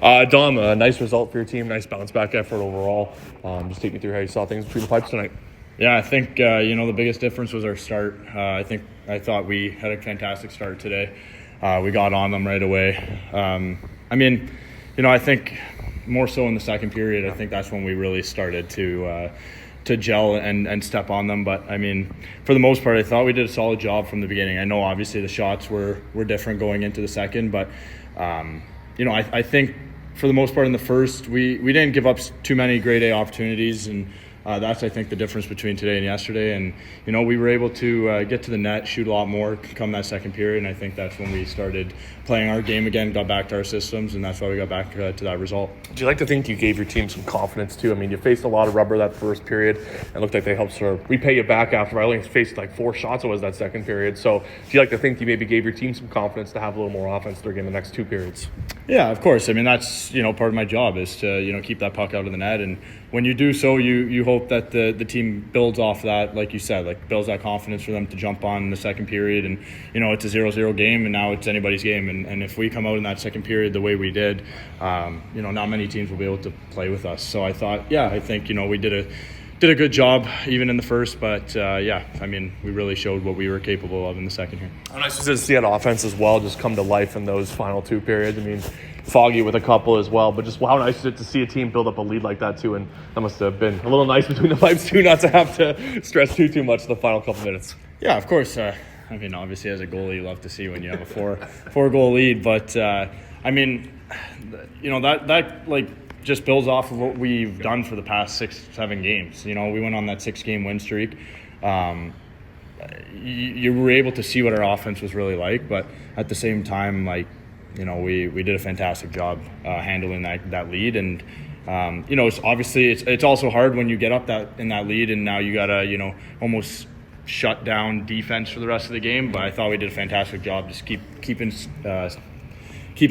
Dom, a nice result for your team, nice bounce back effort overall. Just take me through how you saw things between the pipes tonight. Yeah, I think the biggest difference was our start. I thought we had a fantastic start today. We got on them right away. I think more so in the second period. I think that's when we really started to gel and step on them. But for the most part, I thought we did a solid job from the beginning. I know obviously the shots were different going into the second, but I think for the most part in the first, we didn't give up too many grade A opportunities, and that's, I think, the difference between today and yesterday. And, we were able to get to the net, shoot a lot more come that second period, and I think that's when we started playing our game again, got back to our systems, and that's why we got back to that result. Do you like to think you gave your team some confidence, too? You faced a lot of rubber that first period. It looked like they helped sort of repay you back after. I only faced 4 shots it was that second period. So do you like to think you maybe gave your team some confidence to have a little more offense during the next 2 periods? Yeah, of course. That's, part of my job is to, keep that puck out of the net. And when you do so, you hope that the team builds off that, like you said, builds that confidence for them to jump on in the second period. And, it's a 0-0 game, and now it's anybody's game. And if we come out in that second period the way we did, not many teams will be able to play with us. So I thought, I think, we did a good job even in the first, but we really showed what we were capable of in the second here. How nice to see that offense as well just come to life in those final 2 periods. Foggy with a couple as well, but just how nice is it to see a team build up a lead like that too, and that must have been a little nice between the pipes too, not to have to stress too much in the final couple minutes. Yeah, of course. Obviously as a goalie, you love to see when you have a four goal lead, but that just builds off of what we've done for the past 6-7 games. We went on that 6-game win streak. You were able to see what our offense was really like, but at the same time, we did a fantastic job handling that lead. And it's obviously it's also hard when you get up in that lead, and now you gotta almost shut down defense for the rest of the game. But I thought we did a fantastic job just keeping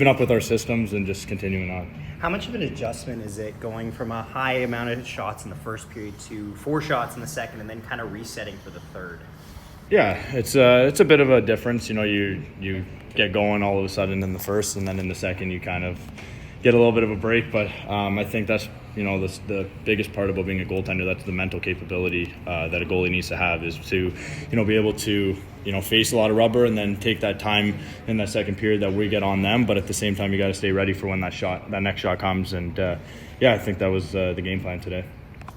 up with our systems and just continuing on. How much of an adjustment is it going from a high amount of shots in the first period to 4 shots in the second, and then kind of resetting for the third? Yeah, it's a bit of a difference. You get going all of a sudden in the first, and then in the second you kind of get a little bit of a break. But I think that's the biggest part about being a goaltender. That's the mental capability that a goalie needs to have, is to be able to face a lot of rubber and then take that time in that second period that we get on them. But at the same time, you got to stay ready for when that next shot comes. And I think that was the game plan today.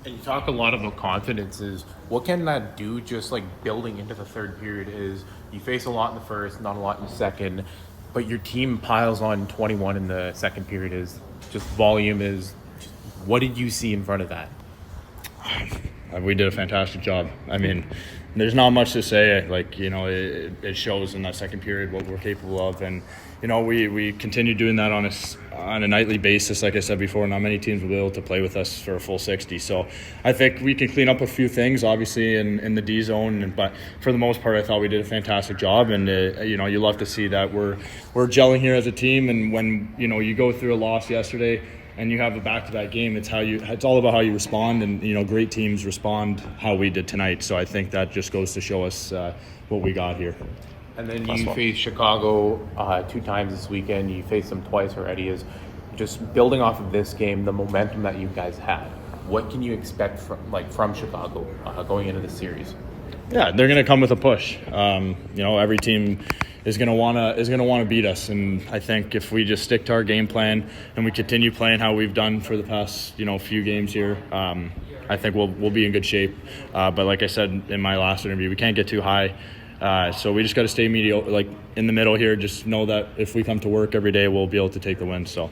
And you talk a lot about confidence. What can that do just building into the third period? Is you face a lot in the first, not a lot in the second, but your team piles on 21 in the second period. Is just volume. What did you see in front of that? We did a fantastic job. There's not much to say. It shows in that second period what we're capable of, and we continue doing that on a nightly basis. Like I said before, not many teams will be able to play with us for a full 60. So I think we can clean up a few things, obviously in the D zone, but for the most part, I thought we did a fantastic job. And you love to see that we're gelling here as a team. And when you go through a loss yesterday and you have a back-to-back game, it's all about how you respond, and great teams respond how we did tonight. So I think that just goes to show us what we got here. And then you faced Chicago 2 times this weekend. You faced them twice already. Is just building off of this game, the momentum that you guys had. What can you expect from Chicago going into the series? Yeah, they're going to come with a push. Every team is going to want to beat us, and I think if we just stick to our game plan and we continue playing how we've done for the past few games here, I think we'll be in good shape. But like I said in my last interview, we can't get too high. So we just got to stay mediocre, in the middle here. Just know that if we come to work every day, we'll be able to take the win. So.